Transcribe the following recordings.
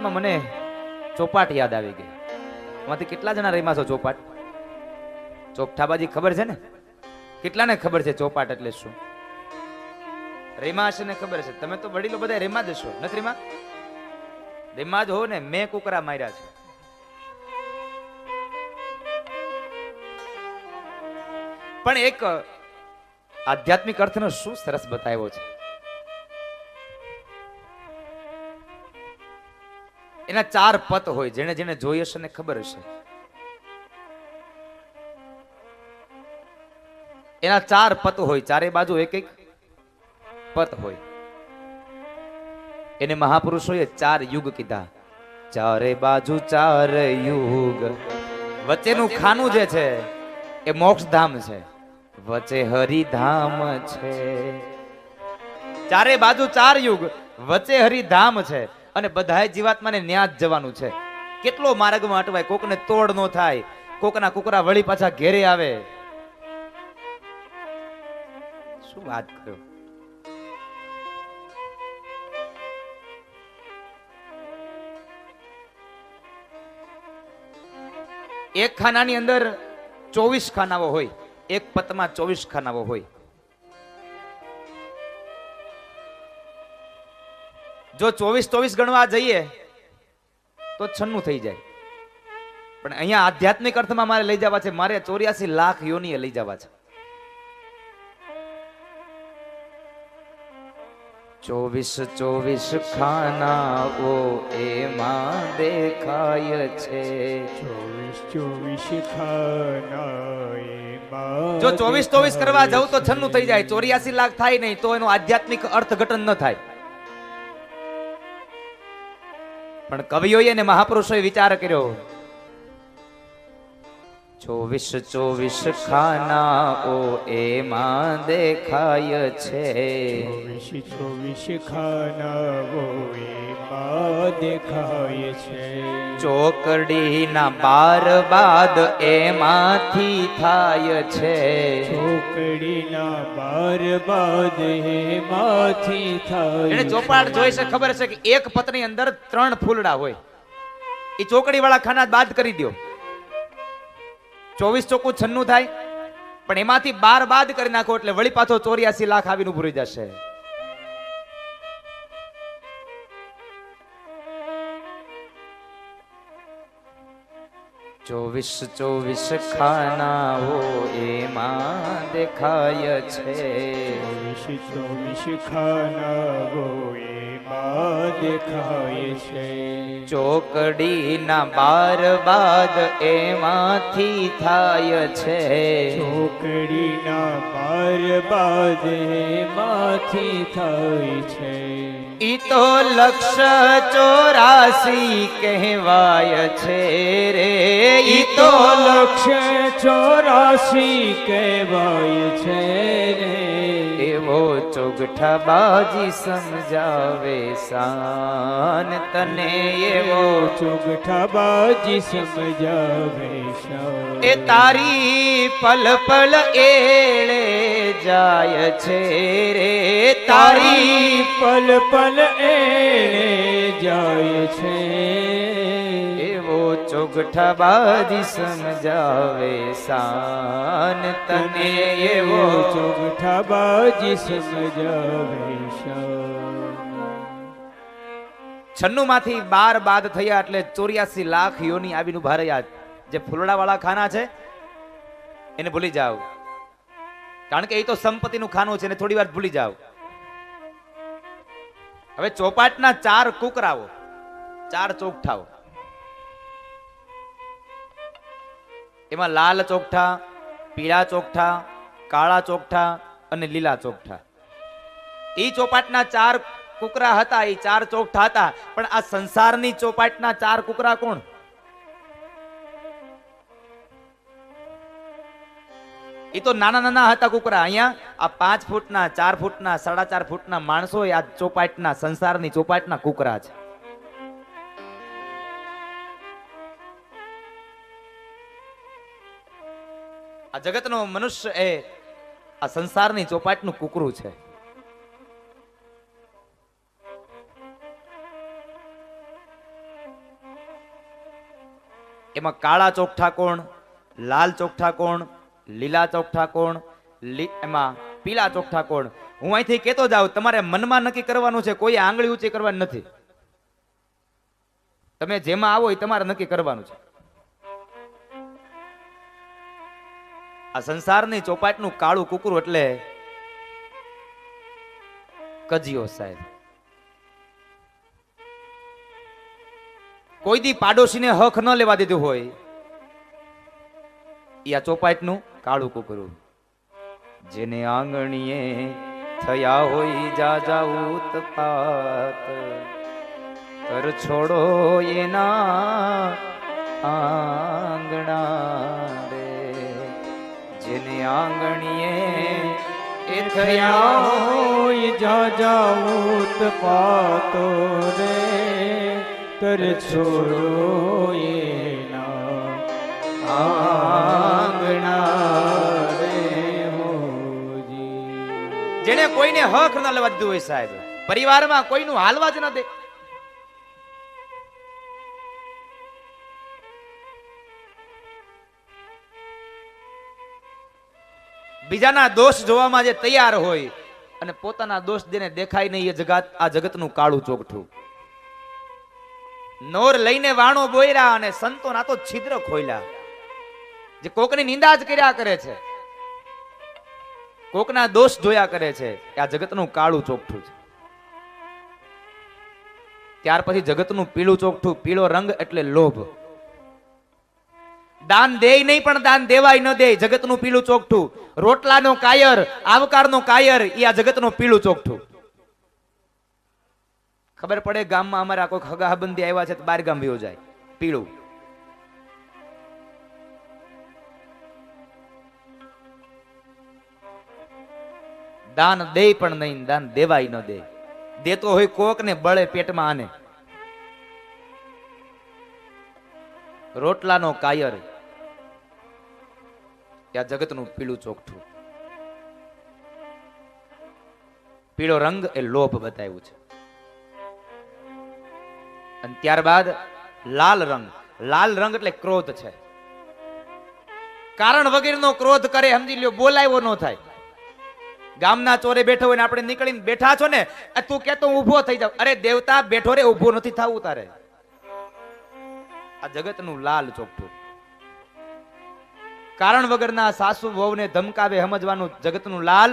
મને ચોપાટ યાદ આવી ગઈ. એમાંથી કેટલા જણા રમ્યા છો ચોપાટ? ચોપઠાબાજી ખબર છે ને? કેટલાને ખબર છે ચોપાટ એટલે શું? રેમા હશે ને ખબર છે. તમે તો વડીલો બધા રેમા જ હશો, નથી રેમા? રેમા જ હો ને. મેં કુકરા માર્યા છે. પણ એક આધ્યાત્મિક અર્થનો શું સરસ બતાવ્યો છે. એના 4 પત હોય. જેને જેને જોઈ હશે ને ખબર હશે. એના 4 પત હોય. ચારે બાજુ એક એક પત હોય. એને મહાપુરુષોએ 4 યુગ કીધા. ચારે બાજુ 4 યુગ. વચ્ચેનું ખાનું જે છે એ મોક્ષધામ છે. વચ્ચે હરિધામ છે. ચારે બાજુ 4 યુગ, વચ્ચે હરિધામ છે. અને બધાય જીવાત્માને ન્યા જ જવાનું છે. કેટલો માર્ગમાં અટવાય, કોકને તોડ નો થાય, કોકના કુકરા વળી પાછા ઘેરે આવે. શું વાત કરો. એક ખાનાની અંદર 24 ખાનાઓ હોય. એક પતમાં 24 ખાનાઓ હોય. જો 24 ગણવા જઈએ તો 96 થઈ જાય. પણ અહીંયા આધ્યાત્મિક અર્થમાં મારે લઈ જવા છે. મારે 84 લાખ યોનીએ લઈ જવા છે. 24 ખાનાઓ એમાં દેખાય છે. 24 ખાના એમાં. જો 24 કરવા જાવ તો 96 થઈ જાય. 84 લાખ થાય નહીં તો એનું આધ્યાત્મિક અર્થઘટન ન થાય. પણ કવિઓએ અને મહાપુરુષોએ વિચાર કર્યો. 24 ખાનાઓ એમાં દેખાય છે. 24 ખાનાઓ એમાં દેખાય છે. ચોકડીના 12 બાદ એમાંથી થાય છે. ચોકડીના 12 બાદ એમાંથી થાય. એને ચોપાટ જોઈ છે, ખબર છે કે એક પત્રની અંદર 3 ફૂલડા હોય. એ ચોકડી વાળા ખાના બાદ કરી દો. 24 ચોખ્ખું 96 થાય. પણ એમાંથી 12 બાદ કરી નાખો એટલે વળી પાછો 84 લાખ આવીને ઉભું રહી જશે. ચોવીસ ખાનાઓ એમાં દેખાય છે. 24 ખાનાઓ એમાં દેખાય છે. ચોકડીના 12 બાદ એમાંથી થાય છે. ચોકડીના 12 બાદ એમાંથી થાય છે. ઈ તો લક્ષ 84 કહેવાય છે રે. ઈ તો લક્ષ 84 કહેવાય છે રે. એવો ચોગઠા બાજી સમજાવે શાન તને. એવો ચોગઠા બાજી સમજાવે શાન. એ તારી પલ પલ એળે જાય છે રે. તારી પલ પલ એળે જાય છે. એવો ચોગઠા બાજી સમજાવે શાન તને. એવો ચોગઠા બાજી સમજાવે શાન. 96 માંથી 12 બાદ થયા એટલે 84 લાખ યોની આવીને ઉભા રહ્યા. જે ફૂલડા વાળા ખાના છે એને ભૂલી જાઓ, કારણ કે એ તો સંપત્તિનું ખાનું છે. એને થોડી વાર ભૂલી જાઓ. હવે ચોપાટના 4 કુકરાઓ, 4 ચોકઠાઓ. એમાં લાલ ચોકઠા, પીળા ચોકઠા, કાળા ચોકઠા અને લીલા ચોકઠા. એ ચોપાટના 4 કુકરા હતા. એ 4 ચોકઠા હતા. પણ આ સંસારની ચોપાટના 4 કુકરા કોણ? એ તો નાના નાના હતા કુકરા. અહીંયા આ 5 ફૂટના, 4 ફૂટના, 4.5 ફૂટના માણસો આ ચોપાટના, સંસારની ચોપાટના કુકરા છે. આ જગતનો મનુષ્ય એ આ સંસારની ચોપાટનું કુકરું છે. એમાં કાળા ચોકઠા કોણ, લાલ ચોકઠા કોણ, લીલા ચોકઠા કોણ, એમાં પીળા ચોકઠા કોણ? હું અહીંથી કહેતો જાઉં, તમારે મનમાં નક્કી કરવાનું છે, કોઈ આંગળી ઊંચી કરવાની નથી. તમે જેમાં આવો એ તમારે નક્કી કરવાનું છે. આ સંસારની ચોપાટનું કાળું કુકરું એટલે કજિયો સાહેબ. કોઈ દી પાડોશીને હક ન લેવા દીધું હોય એ આ ચોપાટનું કાળું કુકરું. જેને આંગણીએ થયા હોય જાજા ઉતપાત, કર છોડો એના આંગણા રે. જેને આંગણીએ એ થયા હોય જાજા ઉતપાતો રે, કર છોડો એના આંગણા રે હોજી. જેને કોઈને હક ન લેવા દીધું હોય સાહેબ, પરિવારમાં કોઈનું હાલવા જ ન દે. બીજાના દોષ જોવામાં જે તૈયાર હોય અને પોતાના દોષ જેને દેખાય નહીં, એ જગત આ જગતનું કાળું ચોકઠું. નોર લઈને વાણો બોયરા અને સંતો ના તો છિદ્ર ખોલ્યા. જે કોકની નિંદા જ કર્યા કરે છે, કોકના દોષ જોયા કરે છે, આ જગતનું કાળું ચોકઠું છે. ત્યાર પછી જગતનું પીળું ચોકઠું. પીળો રંગ એટલે લોભ. દાન દે નહીં પણ દાન દેવાય ન દે, જગતનું પીળું ચોકઠું. રોટલાનો કાયર, આવકારનો કાયર, એ આ જગતનું પીળું ચોકઠું. ખબર પડે ગામમાં અમારા કોઈ હગાહબંધી આવ્યા છે તો બાર ગામ વયો જાય, પીળું. દાન દે પણ નહીં, દાન દેવાય ન દે. દેતો હોય કોક ને બળે પેટમાં આને. રોટલાનો કાયર, ત્યાં જગતનું પીળું ચોકઠું. પીળો રંગ એ લોભ બતાવ્યું છે. અને ત્યારબાદ લાલ રંગ. લાલ રંગ એટલે ક્રોધ છે. કારણ વગેરેનો ક્રોધ કરે, સમજી લ્યો, બોલાયો ન થાય. ગામના ચોરે બેઠો હોય ને આપણે નીકળીને બેઠા છો ને, તું કેતો ઊભો થઈ જાવ. અરે દેવતા બેઠો રે, ઊભો નથી થવું તારે. આ જગતનું લાલ ચોકઠું. કારણ વગરના સાસુ વહુને ધમકાવે સમજવાનું જગતનું લાલ.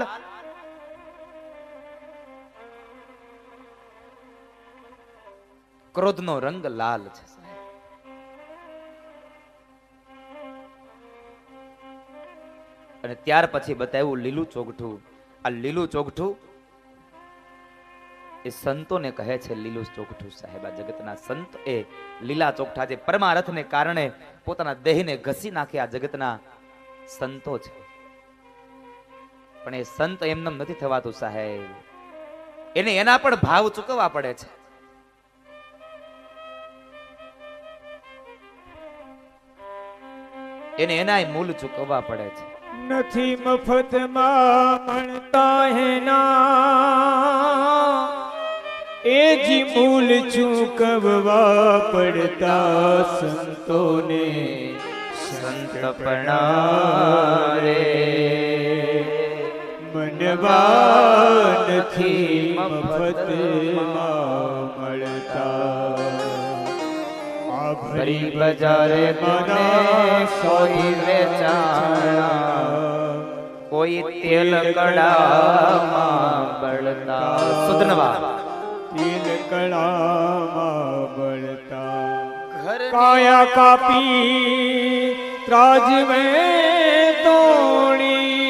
ક્રોધનો રંગ લાલ છે. અને ત્યાર પછી બતાવ્યું લીલું ચોકઠું. આ લીલું ચોકઠું એ સંતોને કહે છે લીલું ચોકઠું સાહેબ. આ જગતના સંત એ લીલા ચોકઠા છે. પરમાર્થને કારણે પોતાના દેહને ઘસી નાખે આ જગતના સંતો છે. પણ એ સંત એમનેમ નથી થવાતું સાહેબ. એને એના પણ ભાવ ચૂકવવા પડે છે. એને એનાય મૂલ ચૂકવવા પડે છે. નથી મફતમાં મળતા હેના, એ જી મૂલ ચૂકવવા પડતા સંતોને. સંતપણા રે મનવા નથી મફતમાં મળતા. ભરી બજારે મને કોઈ વેચાણા, કોઈ તેલ કડામાં બળતા. સુધનવા તેલ કડામાં બળતા. કાયા કાપી ત્રાજવે તોણી,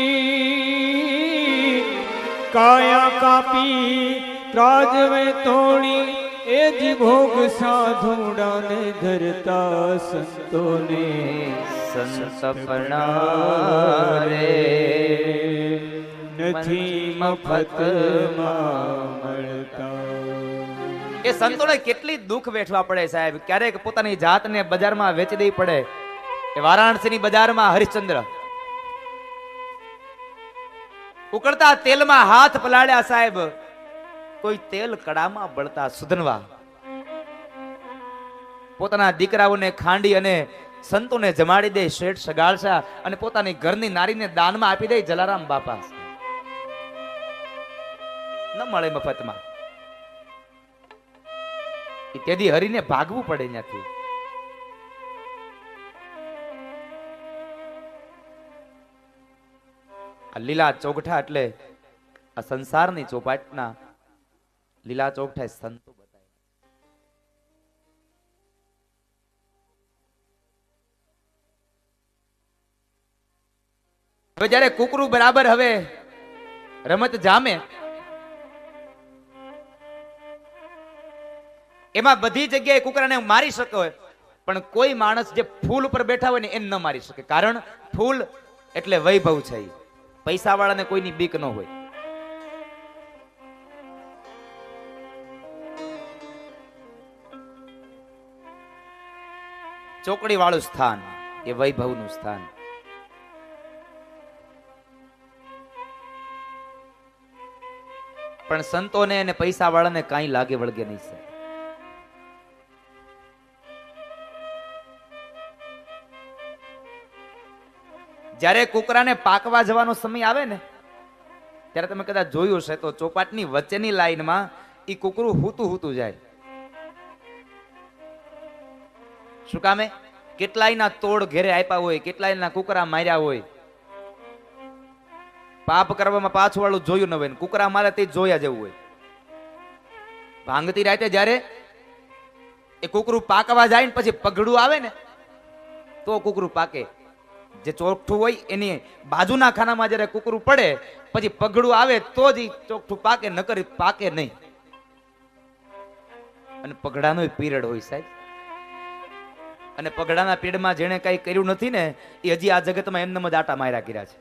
કાયા કાપી ત્રાજવે તોણી, એ જ ભોગ સાધુડાને ધરતા સંતોને. સંતપણા રે નથી મફતમાં મળતા. એ સંતોને કેટલી દુઃખ વેઠવા પડે સાહેબ. ક્યારેક પોતાની જાતને બજારમાં વેચી દેવી પડે. એ વારાણસીની બજારમાં હરિશ્ચંદ્ર ઉકળતા તેલમાં હાથ પલાળ્યા સાહેબ, કોઈ તેલ કડામાં બળતા. સુધનવા પોતાના દીકરાઓને ખાંડી અને સંતોને જમાડી દે, શેઠ સગાળશા અને પોતાની ઘરની નારીને દાનમાં આપી દે જલારામ બાપા. ન મળે મફતમાં. તેથી હરીને ભાગવું પડે ત્યાંથી. આ લીલા ચોગઠા એટલે આ સંસારની ચોપાટના લીલા ચોગઠા સંતો બતાવે. હવે જયારે કુકરું બરાબર હવે રમત જામે, એમાં બધી જગ્યાએ કુકરાને મારી શકે હોય, પણ કોઈ માણસ જે ફૂલ ઉપર બેઠા હોય ને એને ન મારી શકે. કારણ ફૂલ એટલે વૈભવ છે. પૈસા વાળાને કોઈની બીક ન હોય. ચોકડી વાળું સ્થાન એ વૈભવનું સ્થાન. પણ સંતોને અને પૈસા વાળાને કાંઈ લાગે વળગે નહીં છે. જ્યારે કુકરાને પાકવા જવાનો સમય આવે ને, ત્યારે તમે કદાચ જોયું હશે તો ચોપાટની વચ્ચેની લાઈનમાં ઈ કુકરું હૂતું જાય. શું કામે? કેટલાયના તોડ ઘેરે આપ્યા હોય, કેટલાયના કુકરા માર્યા હોય. પાપ કરવામાં પાછું વાળું જોયું ન હોય, કુકરા મારે તે જોયા જેવું હોય. ભાંગતી રાતે જ્યારે એ કુકરું પાકવા જાય ને પછી પગડું આવે ને તો કુકરું પાકે. જે ચોકઠું હોય એની બાજુના ખાનામાં જ્યારે કુકરું પડે પછી પગડું આવે તો જ ચોકઠું પાકે, નકર પાકે નહીં. અને પગડાનો પીરિયડ હોય સાહેબ. અને પગડાના પીરિયડમાં જેણે કઈ કર્યું નથી ને એ હજી આ જગતમાં એમને જ આટા માર્યા કર્યા છે.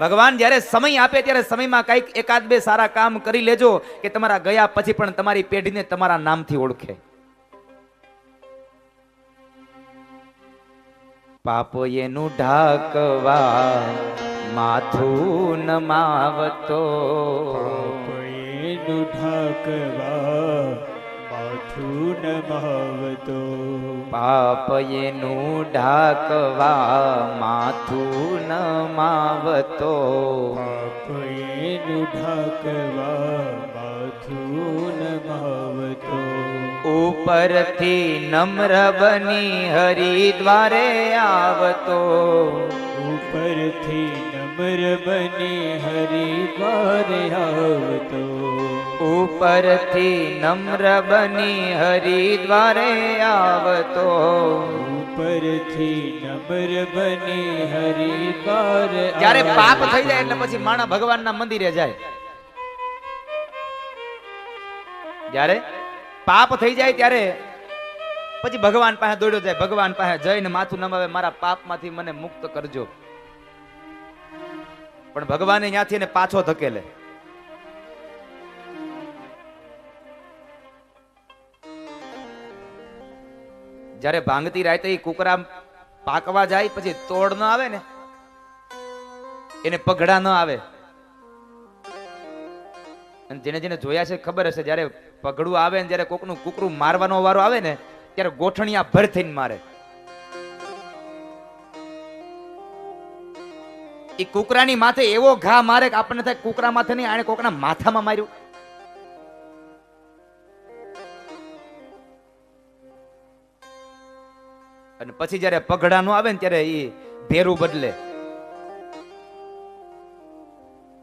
ભગવાન જ્યારે સમય આપે ત્યારે સમયમાં કઈક એકાદ બે સારા કામ કરી લેજો કે તમારા ગયા પછી પણ તમારી પેઢીને તમારા નામથી ઓળખે. પાપ એનું ઢાકવા માથું નમાવતો, એનું ઢાકવા માથું નમાવતો, પાપ એનું ઢાકવા માથું નમાવતો, પાપ એનું ઢાકવા માથું નમાવતો, ઉપરથી નમ્ર બની હરિદ્વારે આવતો, ઉપરથી નમ્ર બની હરિદ્વારે આવતો, ઉપરથી નમ્ર બની હરિદ્વારે આવતો, ઉપરથી નમ્ર બની હરિદ્વારે. જ્યારે પાપ થઈ જાય એટલે પછી માણસ ભગવાનના મંદિરે જાય. જ્યારે પાપ થઈ જાય ત્યારે પછી ભગવાન પાસે દોડ્યો જાય. ભગવાન પાસે જઈને માથું નમાવે, મારા પાપમાંથી મને મુક્ત કરજો. પણ ભગવાને ત્યાંથી એને પાછો ધકેલે. જ્યારે ભાંગતી રાતે કુકરા પાકવા જાય પછી તોડ ન આવે ને, એને પગડા ન આવે. અને જેને જેને જોયા છે ખબર હશે, જ્યારે પગડું આવે ને જ્યારે કોકનું કુકરું મારવાનો વારો આવે ને ત્યારે ગોઠણિયા ભર થઈને મારે. એ કુકરાની માથે એવો ઘા મારે કે આપણને થાય કુકરા માથે નહીં, આને કોકના માથામાં માર્યું. અને પછી જ્યારે પગડા નો આવે ને ત્યારે એ ભેરું બદલે,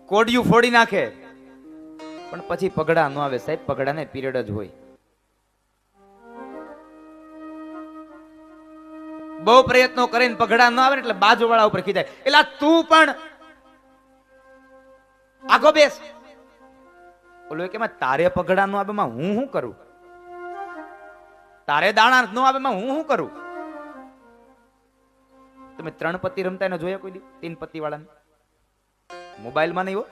કોડિયું ફોડી નાખે. પણ પછી પગડા નો આવે સાહેબ, પગડાને પીરિયડ જ હોય. બહુ પ્રયત્નો કરીને પગડા ન આવે ને એટલે બાજુ વાળા ઉપર ખીજાય, એટલે તું પણ આગો બેસ. ઓલો કે તારે પગડા નો આવે માં હું શું કરું, તારે દાણા ન આવે માં હું શું કરું. તમે 3 પત્તી રમતા એને જોયા કોઈ દી? 3 પત્તી વાળાને મોબાઈલમાં નહીં હો.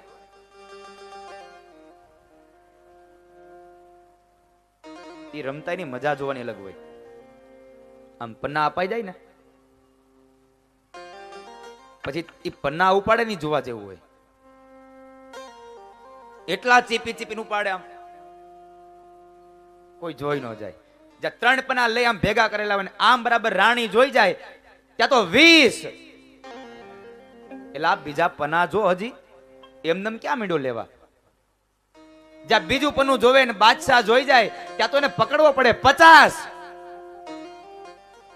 એ રમતા ની મજા જોવાની અલગ હોય. આમ પન્ના અપાઈ જાય ને પછી એ પન્ના ઉપાડે ની જોવા જેવું હોય. એટલા ચીપી ચીપીને ઉપાડે, આમ કોઈ જોઈ ન જાય. જ્યાં 3 પના લઈ આમ ભેગા કરેલા હોય ને આમ બરાબર રાણી જોઈ જાય ત્યાં તો 20. એટલે આ બીજા પના જો હજી એમનેમ ક્યાં મીંડો લેવા. જ્યાં બીજું પનું જોવે ને બાદશાહ જોઈ જાય ત્યાં તો એને પકડવો પડે 50.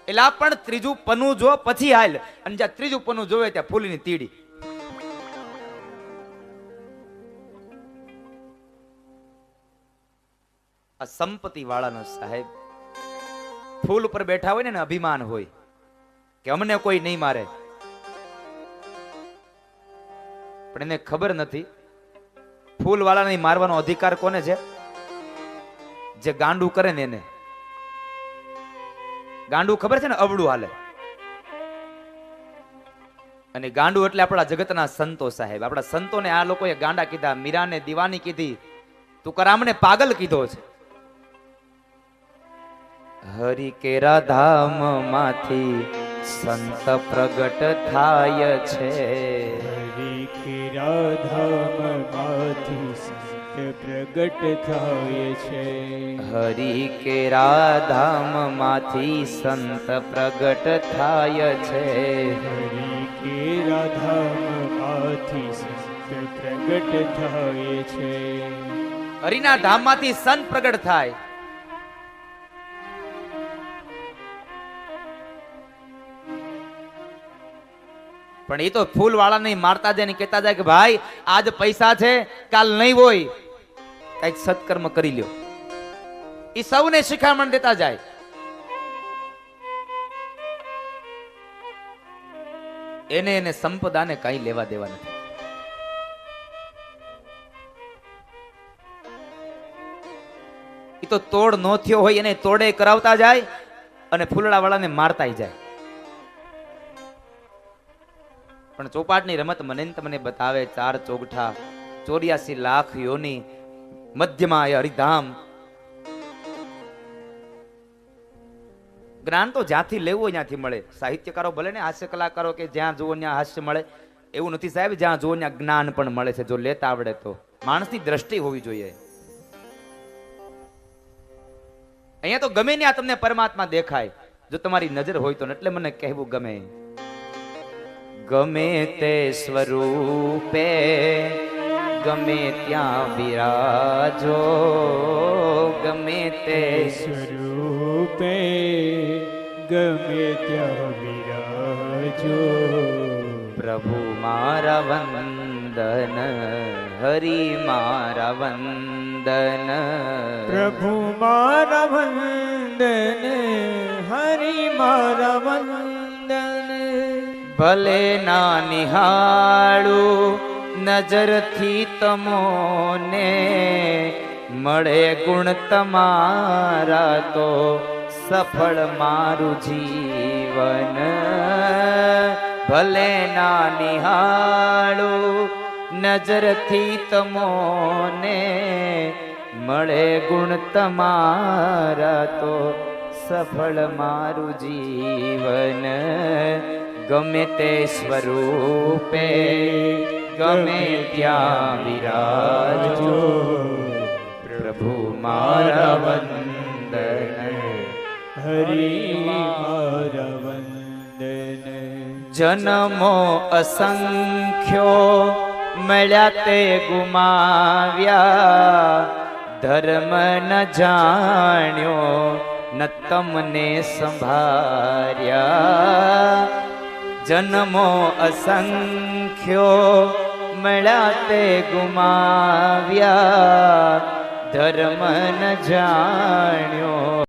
એટલે આ પણ ત્રીજું પનું જો પછી હાલ, અને જ્યાં ત્રીજું પનું જોવે ત્યાં ફૂલની તીડી. આ સંપત્તિ વાળાનો સાહેબ ફૂલ ઉપર બેઠા હોય ને અભિમાન હોય કે અમને કોઈ નહીં મારે, પણ એને ખબર નથી ફૂલ વાળાને મારવાનો અધિકાર કોને છે? જે ગાંડું કરે ને એને. ગાંડું ખબર છે ને અવળું હાલે, અને ગાંડું એટલે આપણા જગતના સંતો સાહેબ. આપણા સંતોને આ લોકોએ ગાંડા કીધા, મીરાને દીવાની કીધી, તુકારામને પાગલ કીધો છે. હરિ કેરા ધામ માંથી સંત પ્રગટ થાય છે. હરિ કેરા ધામ માંથી સંત પ્રગટ થાય છે. હરિ કેરા ધામ માંથી સંત પ્રગટ થાય છે. હરિ કેરા ધામ માંથી સંત પ્રગટ થાય છે. હરિના ધામમાંથી સંત પ્રગટ થાય. પણ એ તો ફૂલ વાળા નહીં મારતા જાય ને કહેતા જાય કે ભાઈ આજ પૈસા છે કાલ નહીં હોય, કઈક સત્કર્મ કરી લ્યો. એ સૌને શિખામણ દેતા જાય. એને સંપદાને કઈ લેવા દેવા નથી. એ તો તોડ નો થયો હોય એને તોડે કરાવતા જાય અને ફૂલડા વાળાને મારતા જાય. પણ ચોપાટની રમત મને તમને બતાવે 4 ચોગઠા 84 લાખ યોની મધ્યમાં એ હરિધામ. જ્ઞાન તો જ્યાંથી લેવું હોય ત્યાંથી મળે. સાહિત્યકારો ભલે ને હાસ્ય કલાકારો કે જ્યાં જુઓ ત્યાં હાસ્ય મળે એવું નથી સાહેબ. જ્યાં જુઓ ત્યાં જ્ઞાન પણ મળે છે, જો લેતા આવડે તો. માણસની દ્રષ્ટિ હોવી જોઈએ. અહીંયા તો ગમે ત્યાં તમને પરમાત્મા દેખાય જો તમારી નજર હોય તો, એટલે મને કહેવું ગમે. ગમે તે સ્વરૂપે ગમે ત્યાં બિરાજો, ગમે તે સ્વરૂપે ગમે ત્યાં બિરાજો. પ્રભુ મારા વંદન, હરિ મારા વંદન. પ્રભુ મારા વંદન, હરિ મારા વંદન. ભલે ના નિહાળું નજરથી તમોને, મળે ગુણ તમારા તો સફળ મારું જીવન. ભલે ના નિહાળું નજરથી તમોને, મળે ગુણ તમારા તો સફળ મારું જીવન. ગમે તે સ્વરૂપે ગમે ત્યાં બિરાજો, પ્રભુ મારા વંદન, હરિ મારા વંદન. જન્મો અસંખ્યો મળ્યા તે ગુમાવ્યા, ધર્મ ન જાણ્યો ન તમને સંભાર્યા. જન્મો અસંખ્યો મળ્યા તે ગુમાવ્યા, ધર્મ ન જાણ્યો